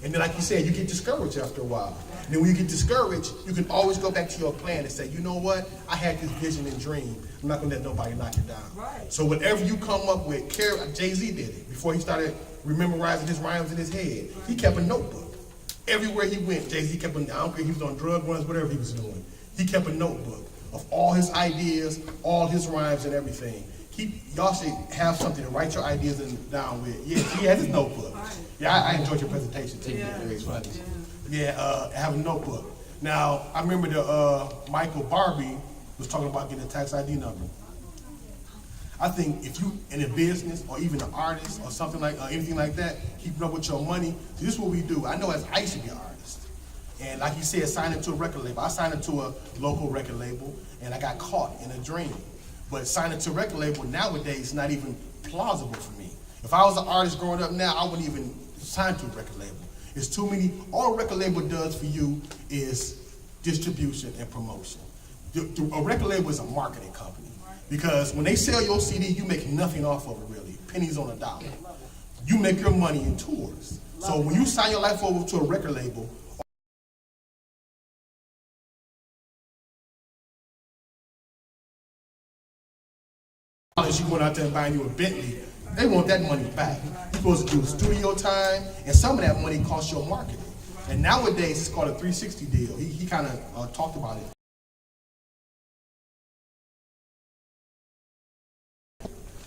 And then like you said, you get discouraged after a while. And then when you get discouraged, you can always go back to your plan and say, you know what? I had this vision and dream. I'm not gonna let nobody knock it down. Right. So whatever you come up with, Jay-Z did it. Before he started memorizing his rhymes in his head, he kept a notebook. Everywhere he went, Jay-Z kept, I don't care, he was on drug runs, whatever he was doing. He kept a notebook of all his ideas, all his rhymes and everything. Y'all should have something to write your ideas down with. Yeah, he has his notebook. Yeah, I enjoyed your presentation too. Yeah. It was funny. Yeah, have a notebook. Now, I remember Michael Barbie was talking about getting a tax ID number. I think if you in a business or even an artist or something like anything like that, keeping up with your money. So this is what we do. I know I used to be an artist, and like you said, signing to a record label. I signed into a local record label, and I got caught in a dream. But signing to a record label nowadays is not even plausible for me. If I was an artist growing up now, I wouldn't even sign to a record label. It's too many. All a record label does for you is distribution and promotion. A record label is a marketing company, because when they sell your CD, you make nothing off of it really, pennies on a dollar. You make your money in tours. So when you sign your life over to a record label, you went out there and buying you a Bentley, they want that money back. You're supposed to do studio time, and some of that money costs your marketing. And nowadays, it's called a 360 deal. He kind of talked about it.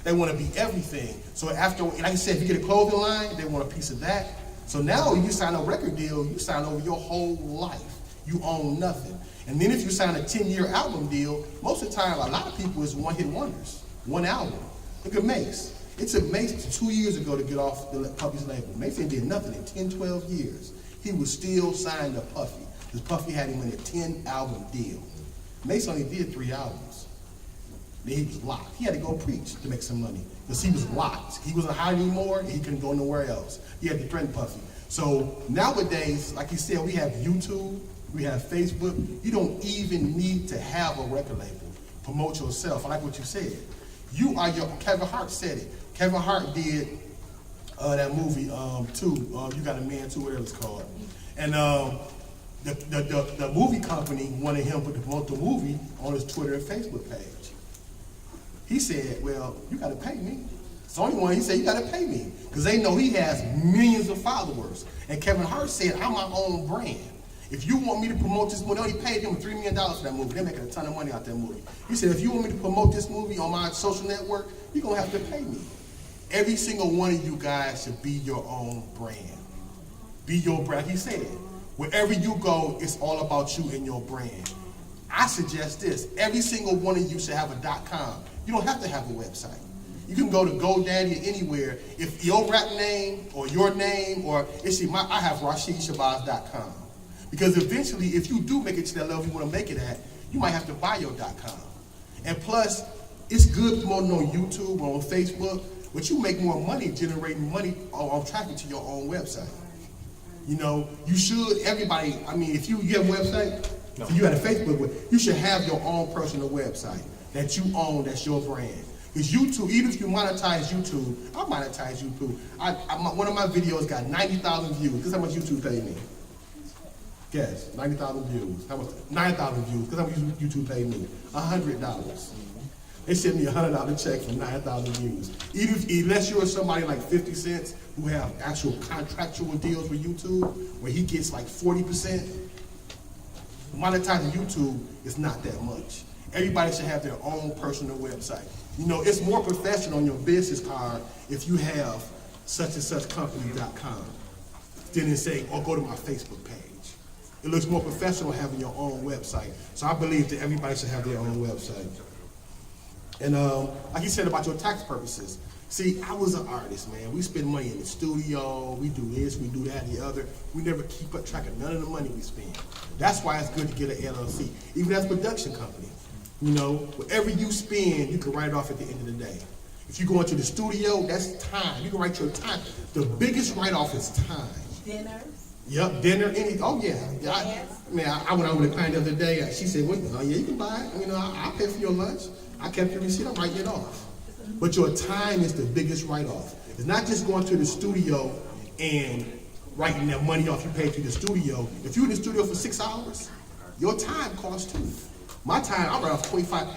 They want to be everything. So after, like I said, if you get a clothing line, they want a piece of that. So now you sign a record deal, you sign over your whole life. You own nothing. And then if you sign a 10-year album deal, most of the time, a lot of people is one-hit wonders. One album. Look at Mace. It took Mace 2 years ago to get off the Puffy's label. Mace ain't did nothing in 10, 12 years. He was still signed to Puffy, because Puffy had him in a 10-album deal. Mace only did 3 albums. Then he was locked. He had to go preach to make some money, because he was locked. He wasn't hired anymore, and he couldn't go nowhere else. He had to threaten Puffy. So nowadays, like you said, we have YouTube, we have Facebook. You don't even need to have a record label. Promote yourself. I like what you said. You are Kevin Hart said it. Kevin Hart did that movie too. You Got a Man too, whatever it's called. And the movie company wanted him to promote the movie on his Twitter and Facebook page. He said, well, you got to pay me. It's the only one. He said, you got to pay me, because they know he has millions of followers. And Kevin Hart said, I'm my own brand. If you want me to promote this movie, they only paid him $3 million for that movie. They're making a ton of money out that movie. He said, if you want me to promote this movie on my social network, you're going to have to pay me. Every single one of you guys should be your own brand. Be your brand. He said, wherever you go, it's all about you and your brand. I suggest this. Every single one of you should have a .com. You don't have to have a website. You can go to GoDaddy or anywhere. If your rap name or your name, or I have RasheedShabaz.com. Because eventually, if you do make it to that level you want to make it at, you might have to buy your .com. And plus, it's good promoting on YouTube or on Facebook, but you make more money generating money on traffic to your own website. You know, you should, everybody, I mean, if you have a website, if you had a Facebook, you should have your own personal website that you own, that's your brand. Because YouTube, even if you monetize YouTube, I monetize YouTube. One of my videos got 90,000 views. Guess how much YouTube paid me? Guess, 90,000 views. How much? 9,000 views. Because how much YouTube paid me? $100. They sent me a $100 check for 9,000 views. Unless you're somebody like 50 Cent who have actual contractual deals with YouTube, where he gets like 40%, monetizing YouTube is not that much. Everybody should have their own personal website. You know, it's more professional on your business card if you have such and such company.com than to say, oh, go to my Facebook page. It looks more professional having your own website. So I believe that everybody should have their own website. And like you said about your tax purposes, see, I was an artist, man. We spend money in the studio, we do this, we do that, the other. We never keep up track of none of the money we spend. That's why it's good to get an LLC, even as a production company. You know, whatever you spend, you can write it off at the end of the day. If you go into the studio, that's time. You can write your time. The biggest write-off is time. Dinners? Yep, dinner, oh yeah. I went out with a client the other day. She said, well, yeah, you can buy it. You know, I'll pay for your lunch. I kept your receipt, I'm writing it off. But your time is the biggest write-off. It's not just going to the studio and writing that money off you paid to the studio. If you're in the studio for 6 hours, your time costs too. My time, I write off 25.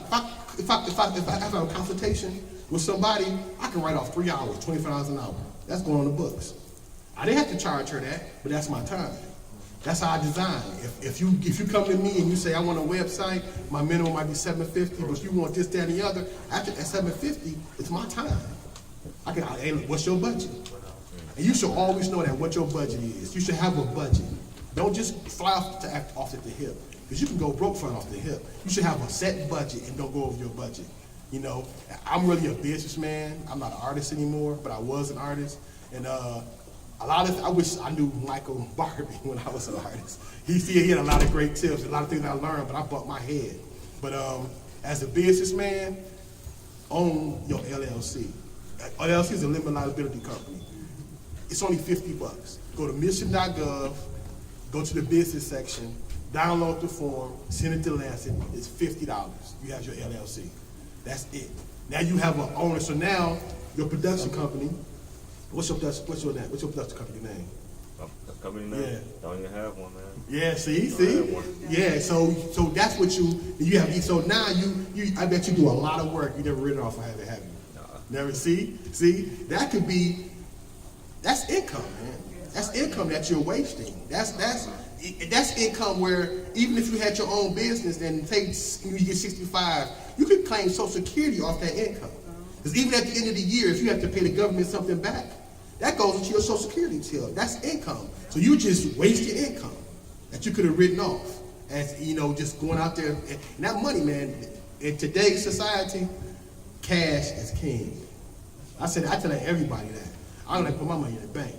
If I have a consultation with somebody, I can write off 3 hours, $25 an hour. That's going on the books. I didn't have to charge her that, but that's my time. That's how I design. If you come to me and you say I want a website, my minimum might be $750, but you want this, that, and the other. After that $750, it's my time. Hey, what's your budget? And you should always know that what your budget is. You should have a budget. Don't just fly off at the hip, because you can go broke flying off the hip. You should have a set budget and don't go over your budget. You know, I'm really a businessman. I'm not an artist anymore, but I was an artist. And I wish I knew Michael Barbie when I was an artist. He had a lot of great tips, a lot of things I learned, but I bumped my head. But as a businessman, own your LLC. LLC is a limited liability company. It's only $50. Go to mission.gov, go to the business section, download the form, send it to Lancet. It's $50. You have your LLC. That's it. Now you have an owner. So now your production company. What's your name? What's your production company name? Company name? Yeah. Don't even have one, man. Yeah. See. Yeah. So that's what you have. So now I bet you do a lot of work you never written off or have you? Nah. Never. See. That could be. That's income, man. That's income that you're wasting. That's income where even if you had your own business and you get 65, you could claim Social Security off that income. Because even at the end of the year, if you have to pay the government something back, that goes into your Social Security till. That's income. So you just wasted income that you could have written off as, just going out there. And that money, man, in today's society, cash is king. I tell everybody that. I don't like to put my money in the bank.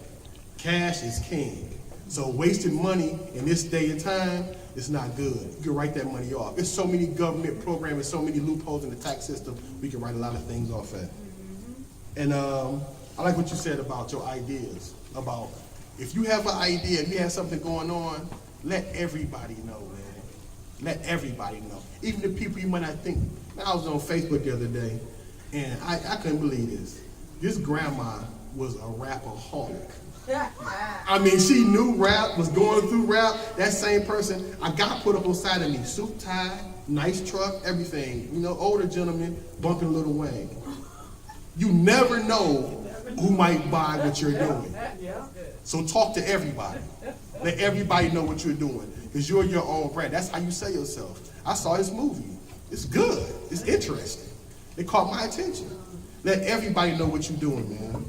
Cash is king. So wasting money in this day and time is not good. You can write that money off. There's so many government programs, so many loopholes in the tax system, we can write a lot of things off at. And I like what you said about your ideas. About if you have an idea, if you have something going on, let everybody know, man. Let everybody know. Even the people you might not think. Man, I was on Facebook the other day, and I couldn't believe this. This grandma was a rapaholic. I mean, she knew rap, was going through rap. That same person, I got put up on side of me. Suit, tie, nice truck, everything. Older gentleman bumping Lil Wayne. You never know who might buy what you're doing. So talk to everybody. Let everybody know what you're doing. Because you're your own brand. That's how you sell yourself. I saw this movie. It's good. It's interesting. It caught my attention. Let everybody know what you're doing, man.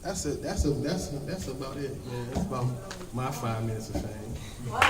That's about it, man. That's about my 5 minutes of fame. Wow.